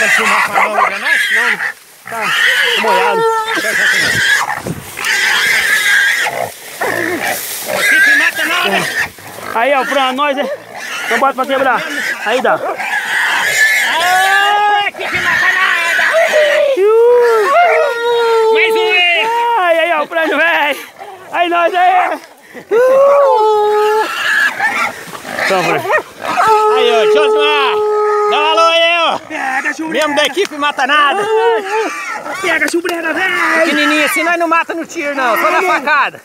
pra filmar com a mão pra nós, senão tá molhado. Aqui que mata nada. Aí, ó, pra nós, não bota pra quebrar. Aí dá. Aqui que mata nada. Mais um aí. Aí, ó, o prêmio, velho. Aí, nós aí. Toma, Aí, ó, Josimar. Dá um alô aí, ó. pega, Mesmo da equipe mata nada. Pega, chubrega, velho. Pequenininho assim nós não mata no tiro, não. Só na facada.